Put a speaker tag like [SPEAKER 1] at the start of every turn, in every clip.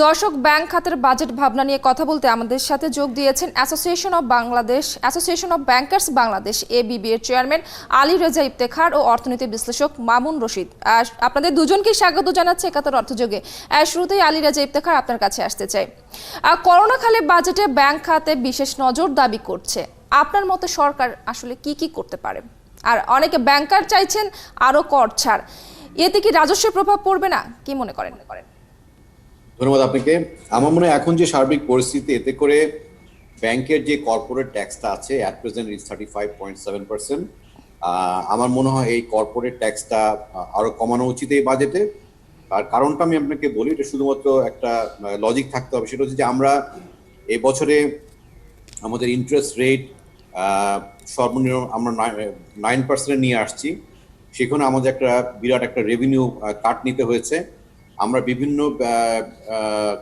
[SPEAKER 1] দর্শক, ব্যাংক খাতের বাজেট ভাবনা নিয়ে কথা বলতে আমাদের সাথে যোগ দিয়েছেন association of bankers Bangladesh ABB এর চেয়ারম্যান আলী রেজা ইফতেখার ও অর্থনীতি বিশ্লেষক মামুন রশিদ। আপনাদের দুজনকে স্বাগত জানাচ্ছি একাত্তর অর্থযোগে। শুরুতেই আলী রেজা ইফতেখার, আপনার কাছে আসতে চাই। করোনাকালে বাজেটে ব্যাংক খাতে বিশেষ নজর দাবি করছে, আপনার মতে সরকার আসলে কি কি করতে পারে? আর অনেকে ব্যাংকার চাইছেন আরো কর ছাড়, এতে কি রাজস্বের প্রভাব পড়বে না? কি মনে করেন?
[SPEAKER 2] ধন্যবাদ আপনাকে। আমার মনে হয় এখন যে সার্বিক পরিস্থিতি, এতে করে ব্যাংকের যে কর্পোরেট ট্যাক্সটা আছে অ্যাট প্রেজেন্ট ইজ 35.7%। আমার মনে হয় এই কর্পোরেট ট্যাক্সটা আরো কমানো উচিত এই বাজেটে। আর কারণটা আমি আপনাকে বলি, এটা শুধুমাত্র একটা লজিক থাকতে হবে। সেটা হচ্ছে যে আমরা এই বছরে আমাদের ইন্টারেস্ট রেট সর্বনিম্ন আমরা 9% নিয়ে আসছি। সেখানে আমাদের একটা বিরাট একটা রেভিনিউ কাট নিতে হয়েছে। আমরা বিভিন্ন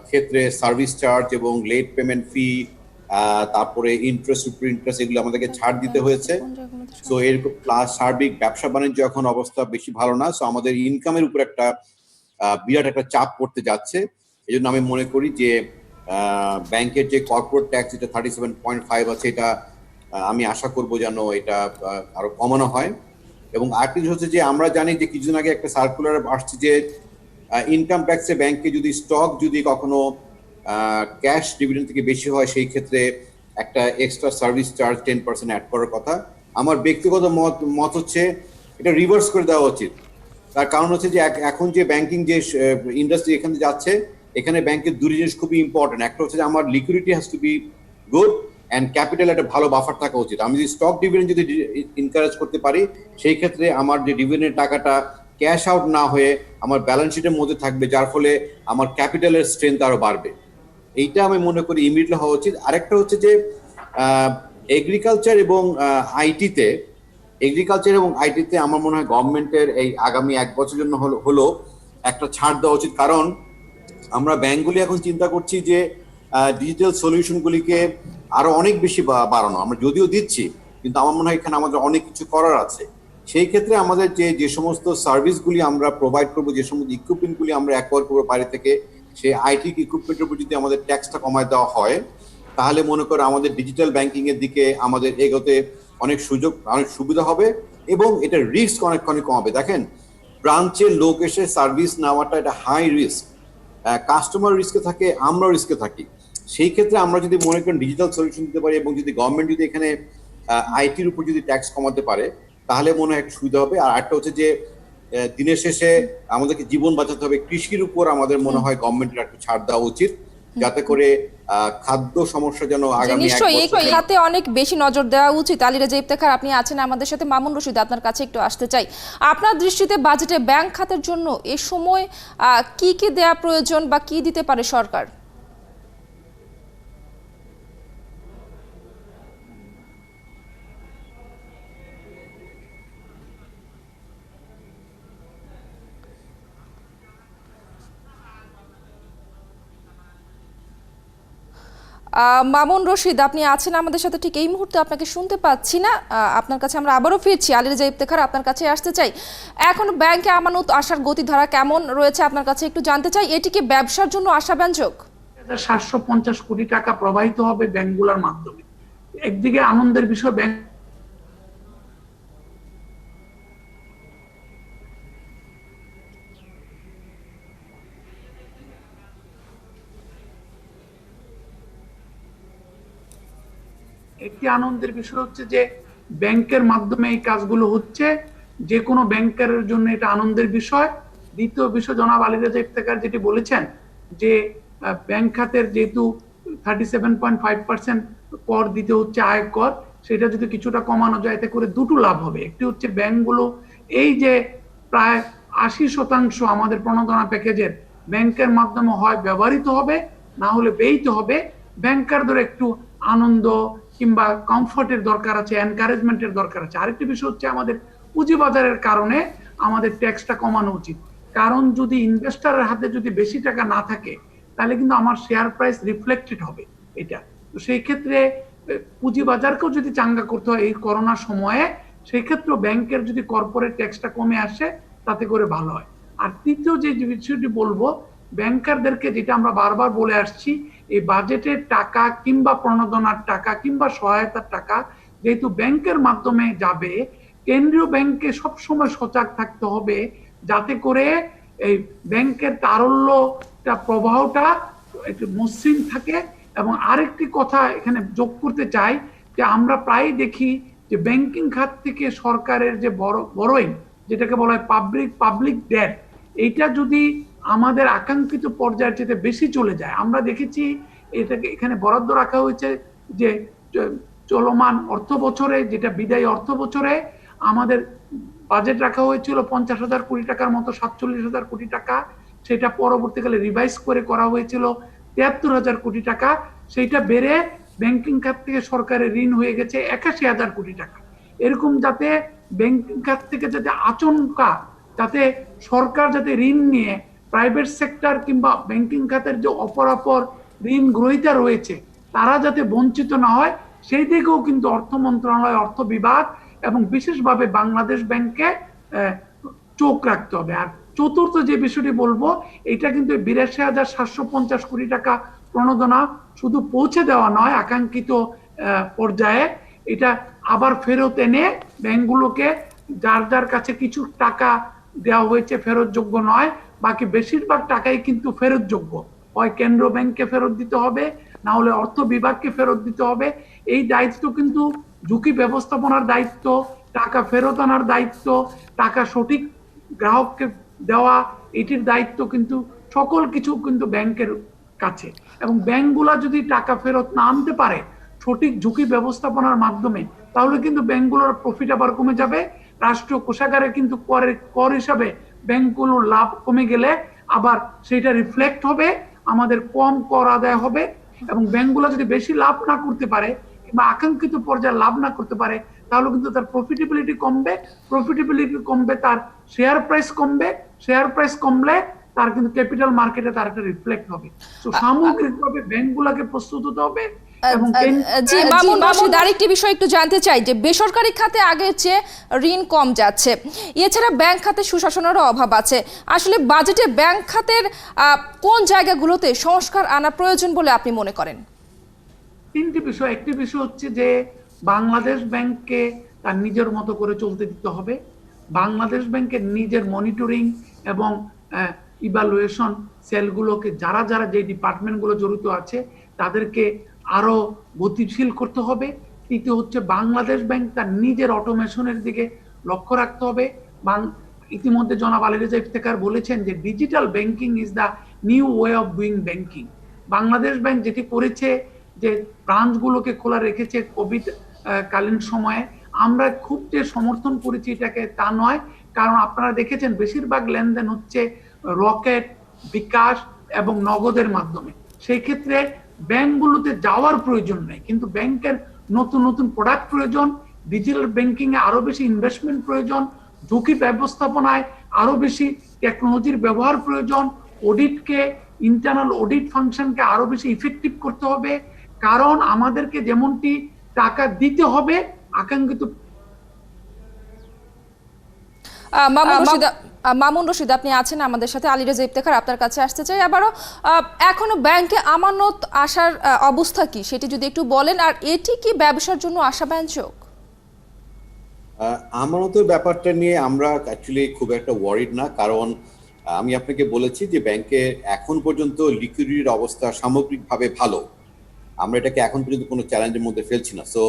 [SPEAKER 2] ক্ষেত্রে সার্ভিস চার্জ এবং লেট পেমেন্ট ফি, তারপরে ইন্টারেস্ট এগুলো আমাদেরকে ছাড় দিতে হয়েছে। সো এর প্লাস সার্বিক ব্যবসা বাণিজ্য এখন অবস্থা বেশি ভালো না। সো আমাদের ইনকামের উপর একটা বিরাট একটা চাপ পড়তে যাচ্ছে। এই জন্য আমি মনে করি যে ব্যাংকের যে কর্পোরেট ট্যাক্স যেটা 37.5 আছে, এটা আমি আশা করবো যেন এটা আরো কমানো হয়। এবং আরেকটি হচ্ছে যে আমরা জানি যে কিছুদিন আগে একটা সার্কুলার আসছে যে ইনকাম ট্যাক্সে ব্যাংকে যদি স্টক যদি কখনো ক্যাশ ডিভিডেন্ড থেকে বেশি হয়, সেই ক্ষেত্রে একটা এক্সট্রা সার্ভিস চার্জ 10% অ্যাড করার কথা। আমার ব্যক্তিগত মত হচ্ছে এটা রিভার্স করে দেওয়া উচিত। তার কারণ হচ্ছে যে এখন যে ব্যাংকিং যে ইন্ডাস্ট্রি এখানে যাচ্ছে, এখানে ব্যাংকের দুটি জিনিস খুবই ইম্পর্টেন্ট। একটা হচ্ছে যে আমার liquidity has to be good and capital একটা ভালো বাফার থাকা উচিত। আমি যদি স্টক ডিভিডেন্ড যদি এনকারেজ করতে পারি, সেই ক্ষেত্রে আমার যে ডিভিডেন্ডের টাকাটা ক্যাশ আউট না হয়ে আমার ব্যালেন্স শিটের মধ্যে থাকবে, যার ফলে আমার ক্যাপিটালের স্ট্রেংথ আরো বাড়বে। এইটা আমি মনে করি ইমিডিয়েটলি হওয়া উচিত। আরেকটা হচ্ছে যে এগ্রিকালচার এবং আইটিতে আমার মনে হয় গভর্নমেন্টের এই আগামী 1 বছরের জন্য হলো একটা ছাড় দেওয়া উচিত। কারণ আমরা ব্যাংকগুলি এখন চিন্তা করছি যে ডিজিটাল সলিউশনগুলিকে আরো অনেক বেশি বাড়ানো। আমরা যদিও দিচ্ছি, কিন্তু আমার মনে হয় এখানে আমাদের অনেক কিছু করার আছে। সেই ক্ষেত্রে আমাদের যে সমস্ত সার্ভিসগুলি আমরা প্রোভাইড করবো, যে সমস্ত ইকুইপমেন্টগুলি আমরা অ্যাকোয়ার করবো বাইরে থেকে, সেই আইটি ইকুইপমেন্টের উপর যদি আমাদের ট্যাক্সটা কমায় দেওয়া হয়, তাহলে মনে করো আমাদের ডিজিটাল ব্যাংকিং এর দিকে আমাদের এগোতে অনেক সুবিধা হবে এবং এটা রিস্ক অনেকখানি কমাবে। দেখেন, ব্রাঞ্চের লোক এসে সার্ভিস নেওয়াটা এটা হাই রিস্ক। কাস্টমার রিস্কে থাকে, আমরাও রিস্কে থাকি। সেই ক্ষেত্রে আমরা যদি মনে করেন ডিজিটাল সলিউশন দিতে পারি এবং যদি গভর্নমেন্ট যদি এখানে আইটির উপর যদি ট্যাক্স কমাতে পারে, তাহলে মনে হয় একটা সুবিধা হবে। আর একটা হচ্ছে যে দিনের শেষে আমাদেরকে জীবন বাঁচাতে হবে, কৃষির উপর আমাদের মনে হয় গভর্নমেন্টের একটু ছাড় দেওয়া উচিত, যাতে করে খাদ্য সমস্যা যেন আগামী
[SPEAKER 1] খাতে অনেক বেশি নজর দেওয়া উচিত। আলী রেজা ইফতেখার, আপনি আছেন আমাদের সাথে। মামুন রশিদ, আপনার কাছে একটু আসতে চাই। আপনার দৃষ্টিতে বাজেটে ব্যাংক খাতের জন্য এ সময় কি কি দেয়া প্রয়োজন বা কি দিতে পারে সরকার? মামুন রশিদ, আপনি আছেন আমাদের সাথে? ঠিক এই মুহূর্তে আপনাকে শুনতে পাচ্ছি না। আপনার কাছে আমরা আবারও ফিরছি। আলী রেজা ইফতেখার, আপনার কাছে আসতে চাই। এখন ব্যাংকে আমানত আসার গতিধারা কেমন রয়েছে আপনার কাছে একটু জানতে চাই। এটি কি ব্যবসার জন্য আশাব্যঞ্জক?
[SPEAKER 3] 750 কোটি টাকা প্রবাহিত হবে ব্যাংকগুলোর মাধ্যমে। একদিকে আনন্দের বিষয়, ব্যাংক একটি আনন্দের বিষয় হচ্ছে যে ব্যাংকের মাধ্যমে এই কাজগুলো হচ্ছে, যে কোনো ব্যাংকের জন্য এটা আনন্দের বিষয়। দ্বিতীয় বিষয়, জনাব আলী রেজা ইফতেখার যেটি বলেছেন যে ব্যাংক খাতের যেহেতু 37.5% কর দিতে হচ্ছে, আয় কর, সেটা যদি কিছুটা কমানো যায়, এতে করে দুটো লাভ হবে। একটি হচ্ছে ব্যাংকগুলো এই যে প্রায় 80% আমাদের প্রণোদনা প্যাকেজের ব্যাংকের মাধ্যমে হয় ব্যবহৃত হবে, না হলে ব্যয়িত হবে। ব্যাংকারদের একটু আনন্দ কিংবা কমফোর্টের দরকার আছে, এনকারেজমেন্টের দরকার আছে। আরেকটি বিষয় হচ্ছে আমাদের পুঁজিবাজারের কারণে আমাদের ট্যাক্সটা কমানো উচিত। কারণ যদি ইনভেস্টরের হাতে যদি বেশি টাকা না থাকে, তাহলে কিন্তু আমার শেয়ার প্রাইস রিফ্লেক্টেড হবে এটা। তো সেই ক্ষেত্রে পুঁজিবাজারকেও যদি চাঙ্গা করতে হয় এই করোনা সময়ে, সেই ক্ষেত্রে ব্যাংকের যদি কর্পোরেট ট্যাক্সটা কমে আসে, তাতে করে ভালো হয়। আর তৃতীয় যে বিষয়টি বলবো, ব্যাংকারদেরকে, যেটা আমরা বারবার বলে আসছি, এই বাজেটের টাকা কিংবা প্রণোদনার টাকা কিংবা সহায়তার টাকা যেহেতু ব্যাংকের মাধ্যমে যাবে, কেন্দ্রীয় ব্যাংকে সবসময় সজাগ থাকতে হবে যাতে করে এই ব্যাংকের তারল্যটা, প্রবাহটা একটু মসৃণ থাকে। এবং আরেকটি কথা এখানে যোগ করতে চাই যে আমরা প্রায় দেখি যে ব্যাংকিং খাত থেকে সরকারের যে বড়োইং, যেটাকে বলা হয় পাবলিক ডেট, এইটা যদি আমাদের আকাঙ্ক্ষিত পর্যায়ের চেয়ে বেশি চলে যায়, আমরা দেখেছি এটাকে এখানে বরাদ্দ রাখা হয়েছে যে চলমান অর্থ বছরে, যেটা বিদায়ী অর্থ বছরে আমাদের বাজেট রাখা হয়েছিল 50,000 কোটি টাকার মতো, 47,000 কোটি টাকা, সেটা পরবর্তীকালে রিভাইজ করে করা হয়েছিল 73,000 কোটি টাকা, সেইটা বেড়ে ব্যাংকিং খাত থেকে সরকারের ঋণ হয়ে গেছে 81,000 কোটি টাকা। এরকম যাতে ব্যাংকিং খাত থেকে যাতে আচমকা, যাতে সরকার যাতে ঋণ নিয়ে প্রাইভেট সেক্টর কিংবা ব্যাংকিং খাতের যে অপরাপর ঋণ গ্রহীতা রয়েছে তারা যাতে বঞ্চিত না হয়, সেই দিকেও কিন্তু অর্থ মন্ত্রণালয়, অর্থ বিভাগ এবং বিশেষভাবে বাংলাদেশ ব্যাংকে চোখ রাখতে হবে। আর চতুর্থ যে বিষয়টি বলবো, এটা কিন্তু 82,750 কোটি টাকা প্রণোদনা শুধু পৌঁছে দেওয়া নয় আকাঙ্ক্ষিত পর্যায়ে, এটা আবার ফেরত এনে ব্যাংকগুলোকে, যার যার কাছে কিছু টাকা দেওয়া হয়েছে ফেরত যোগ্য নয়, বাকি বেশিরভাগ টাকাই কিন্তু ফেরত যোগ্য, হয় কেন্দ্র ব্যাংককে ফেরত দিতে হবে, না হলে অর্থ বিভাগকে ফেরত দিতে হবে। এই দায়িত্ব কিন্তু ঝুঁকি ব্যবস্থাপনার দায়িত্ব, টাকা ফেরত আনার দায়িত্ব, টাকা সঠিক গ্রাহককে দেওয়া, এটির দায়িত্ব কিন্তু সকল কিছু কিন্তু ব্যাংকের কাছে। এবং ব্যাংকগুলা যদি টাকা ফেরত না আনতে পারে সঠিক ঝুঁকি ব্যবস্থাপনার মাধ্যমে, তাহলে কিন্তু ব্যাংকগুলোর প্রফিট আবার কমে যাবে। রাষ্ট্রীয় কোষাগারে কিন্তু কর হিসাবে ব্যাংকগুলোর লাভ কমে গেলে আবার সেটা রিফ্লেক্ট হবে, আমাদের কম কর আদায় হবে। এবং ব্যাংকগুলো যদি বেশি লাভ না করতে পারে কিংবা আকাঙ্ক্ষিত পর্যায়ে লাভ না করতে পারে, তাহলে কিন্তু তার প্রফিটেবিলিটি কমবে, তার শেয়ার প্রাইস কমবে, শেয়ার প্রাইস কমলে তার কিন্তু ক্যাপিটাল মার্কেটে তার একটা রিফ্লেক্ট হবে। তো সামগ্রিকভাবে ব্যাংকগুলোকে প্রস্তুত হতে হবে। এবং
[SPEAKER 1] জি মামুন রশিদ, আরেকটি বিষয় একটু জানতে চাই যে বেসরকারি খাতে আগের চেয়ে ঋণ কম যাচ্ছে, এছাড়া ব্যাংক খাতে সুশাসনেরও অভাব আছে। আসলে বাজেটে ব্যাংক খাতের কোন জায়গাগুলোতে সংস্কার আনা প্রয়োজন বলে আপনি মনে করেন?
[SPEAKER 3] তিনটি বিষয়। একটি বিষয় হচ্ছে যে বাংলাদেশ ব্যাংককে তার নিজের মতো করে চলতে দিতে হবে। বাংলাদেশ ব্যাংকের নিজের মনিটরিং এবং ইভালুয়েশন সেলগুলোকে, যারা যারা যে ডিপার্টমেন্টগুলো জড়িত আছে তাদেরকে আরো গতিশীল করতে হবে। তৃতীয় হচ্ছে বাংলাদেশ ব্যাংক তার নিজের অটোমেশনের দিকে লক্ষ্য রাখতে হবে। ইতিমধ্যে জনাব আলী রেজা ইফতেখার বলেছেন যে digital banking is the new way of doing banking. Bangladesh bank যেটি করেছে, যে ব্রাঞ্চগুলোকে খোলা রেখেছে কোভিড কালীন সময়ে, আমরা খুব যে সমর্থন করেছি এটাকে তা নয়, কারণ আপনারা দেখেছেন বেশিরভাগ লেনদেন হচ্ছে রকেট, বিকাশ এবং নগদের মাধ্যমে। সেই ক্ষেত্রে ব্যাংকগুলোতে যাওয়ার প্রয়োজন নেই, কিন্তু ব্যাংকের নতুন নতুন প্রোডাক্ট প্রয়োজন, ডিজিটাল ব্যাংকিং এ আরো বেশি ইনভেস্টমেন্ট প্রয়োজন, ঝুঁকি ব্যবস্থাপনায় আরো বেশি টেকনোলজির ব্যবহার প্রয়োজন, অডিটকে, ইন্টারনাল অডিট ফাংশনকে আরো বেশি ইফেক্টিভ করতে হবে। কারণ আমাদেরকে যেমনটি টাকা দিতে হবে আকাঙ্ক্ষিত।
[SPEAKER 1] মামুন রশিদ, আপনি আছেন আমাদের সাথে। আলী রেজা ইফতেখার, আপনার কাছে আসতে চাই আবারও। এখনো ব্যাংকে আমানত আসার অবস্থা কি সেটি যদি একটু বলেন, আর এটি কি ব্যবসার জন্য আশাব্যঞ্জক?
[SPEAKER 2] আমানতের ব্যাপারটা নিয়ে আমরা অ্যাকচুয়ালি খুব একটা ওয়ারিড না, কারণ আমি আপনাকে বলেছি যে ব্যাংকে এখন পর্যন্ত লিকুইডিটির অবস্থা সামগ্রিকভাবে ভালো। আমরা এটাকে এখন পর্যন্ত কোনো চ্যালেঞ্জের মধ্যে ফেলছি না। সো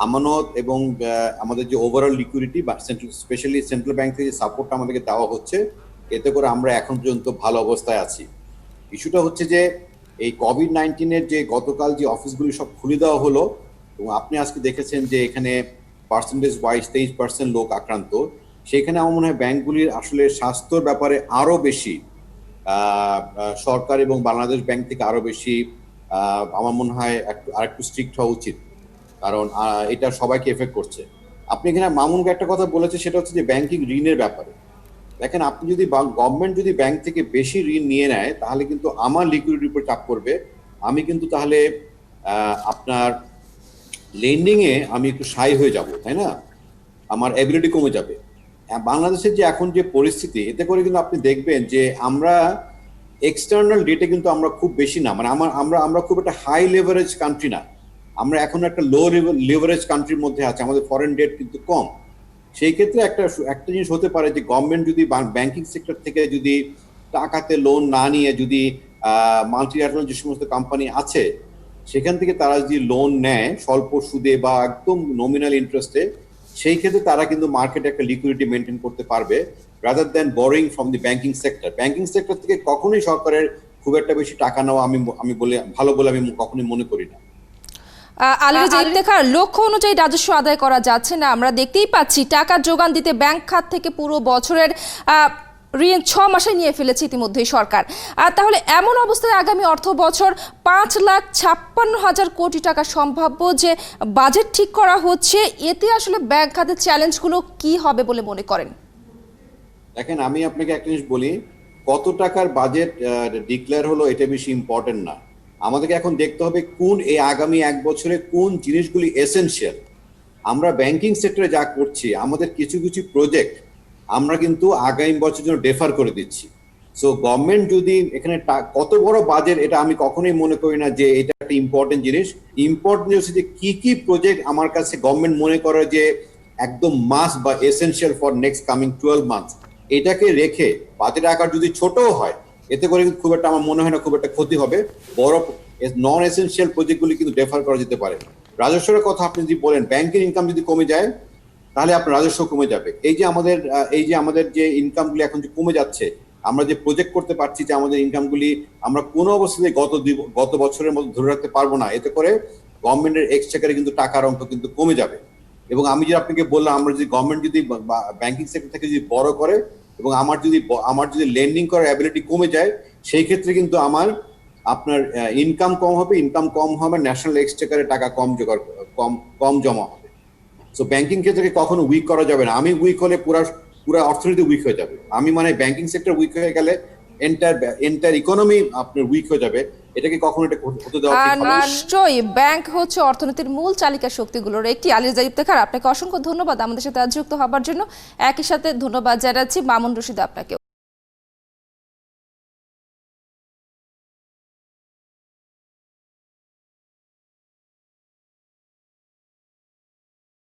[SPEAKER 2] আমানত এবং আমাদের যে ওভারঅল লিকুইডিটি বা স্পেশালি সেন্ট্রাল ব্যাংক থেকে যে সাপোর্টটা আমাদেরকে দেওয়া হচ্ছে, এতে করে আমরা এখন পর্যন্ত ভালো অবস্থায় আছি। ইস্যুটা হচ্ছে যে এই কোভিড-19 যে গতকাল যে অফিসগুলি সব খুলে দেওয়া হলো, এবং আপনি আজকে দেখেছেন যে এখানে পার্সেন্টেজ ওয়াইজ 23% লোক আক্রান্ত। সেখানে আমার মনে হয় ব্যাংকগুলির আসলে স্বাস্থ্যর ব্যাপারে আরো বেশি সরকার এবং বাংলাদেশ ব্যাংক থেকে আরো বেশি আমার মনে হয় আরেকটু স্ট্রিক্ট হওয়া উচিত, কারণ এটা সবাইকে এফেক্ট করছে। আপনি এখানে মামুনকে একটা কথা বলেছে, সেটা হচ্ছে যে ব্যাংকিং ঋণের ব্যাপারে। দেখেন, আপনি যদি গভর্নমেন্ট যদি ব্যাংক থেকে বেশি ঋণ নিয়ে নেয়, তাহলে কিন্তু আমার লিকুইডিটির উপর চাপ পড়বে। আমি কিন্তু তাহলে আপনার লেন্ডিং এ আমি একটু সাই হয়ে যাব, তাই না? আমার এবিলিটি কমে যাবে। বাংলাদেশের যে এখন যে পরিস্থিতি, এতে করে কিন্তু আপনি দেখবেন যে আমরা এক্সটার্নাল ডেটে কিন্তু আমরা খুব বেশি না, মানে আমরা খুব একটা হাই লেভারেজ কান্ট্রি না, আমরা এখন একটা লো লেভারেজ কান্ট্রির মধ্যে আছে, আমাদের ফরেন ডেট কিন্তু কম। সেই ক্ষেত্রে একটা জিনিস হতে পারে যে গভর্নমেন্ট যদি ব্যাংকিং সেক্টর থেকে যদি টাকাতে লোন না নিয়ে যদি মাল্টিন্যাশনাল যে সমস্ত কোম্পানি আছে সেখান থেকে তারা যদি লোন নেয় স্বল্প সুদে বা একদম নমিনাল ইন্টারেস্টে, সেই ক্ষেত্রে তারা কিন্তু মার্কেটে একটা লিকুইডিটি মেনটেন করতে পারবে rather than borrowing from the banking sector. Banking sector থেকে কখনোই সরকারের খুব একটা বেশি টাকা নেওয়া আমি ভালো বলে আমি কখনোই মনে করি না।
[SPEAKER 1] আলী রেজা ইফতেখার, লক্ষ্য অনুযায়ী রাজস্ব আদায় করা যাচ্ছে না, আমরা দেখতেই পাচ্ছি টাকার যোগান দিতে ব্যাংক খাত থেকে পুরো বছরের ঋণ 6 মাসে নিয়ে ফেলেছে ইতিমধ্যেই সরকার। তাহলে এমন অবস্থায় আগামী অর্থ বছর 5,56,000 কোটি টাকা সম্ভাব্য যে বাজেট ঠিক করা হচ্ছে, এতে আসলে ব্যাংক খাতের চ্যালেঞ্জগুলো কি হবে বলে মনে করেন?
[SPEAKER 2] দেখেন, আমি আপনাকে একটা জিনিস বলি, কত টাকার বাজেট ডিক্লেয়ার হলো এটা বেশি ইম্পর্টেন্ট না। আমাদেরকে এখন দেখতে হবে এই আগামী 1 বছরে কোন জিনিসগুলি এসেনশিয়াল। আমরা ব্যাংকিং সেক্টরে যা করছি, আমাদের কিছু কিছু প্রজেক্ট আমরা কিন্তু আগামী বছরের জন্য ডেফার করে দিচ্ছি। সো গভর্নমেন্ট যদি এখানে কত বড় বাজেট, এটা আমি কখনোই মনে করি না যে এটা একটা ইম্পর্টেন্ট জিনিস। ইম্পর্টেন্ট হচ্ছে যে কি প্রজেক্ট আমার কাছে গভর্নমেন্ট মনে করে যে একদম মাস্ট বা essential for next coming 12 months, এটাকে রেখে বাজেট আকার যদি ছোটও হয়, এতে করে কিন্তু খুব একটা আমার মনে হয় না খুব একটা ক্ষতি হবে। বড় নন এসেনশিয়াল প্রজেক্টগুলি কিন্তু ডেফার করা যেতে পারে। রাজস্বের কথা আপনি যদি বলেন, ব্যাংকের ইনকাম যদি কমে যায় তাহলে আপনার রাজস্ব কমে যাবে। এই যে আমাদের যে ইনকামগুলি এখন যে কমে যাচ্ছে, আমরা যে প্রজেক্ট করতে পারছি যে আমাদের ইনকামগুলি আমরা কোনো অবস্থাতে গত বছরের মতো ধরে রাখতে পারবো না, এতে করে গভর্নমেন্টের এক্সচেকারে কিন্তু টাকার অঙ্ক কিন্তু কমে যাবে। এবং আমি যে আপনাকে বললাম, আমরা যদি গভর্নমেন্ট যদি ব্যাংকিং সেক্টর থেকে যদি বড় করে এবং আমার যদি লেন্ডিং করার অ্যাবিলিটি কমে যায়, সেই ক্ষেত্রে কিন্তু আপনার ইনকাম কম হবে, ন্যাশনাল এক্সচেকারে টাকা কম জমা হবে। সো ব্যাংকিং ক্ষেত্রে কখনো উইক করা যাবে না। আমি উইক হলে পুরা অর্থনীতি উইক হয়ে যাবে। আমি মানে ব্যাংকিং সেক্টর উইক হয়ে গেলে এন্টার ইকোনমি আপনার উইক হয়ে যাবে। এটাকে কখনো এটা হতে দেওয়া ঠিক হবে না।
[SPEAKER 1] নিশ্চয়ই ব্যাংক হচ্ছে অর্থনীতির মূল চালিকা শক্তিগুলোর একটি। আলী রেজা ইফতেখার, আপনাকে অসংখ্য ধন্যবাদ আমাদের সাথে যুক্ত হবার জন্য। একই সাথে ধন্যবাদ জানাচ্ছি মামুন রশিদ আপনাকেও।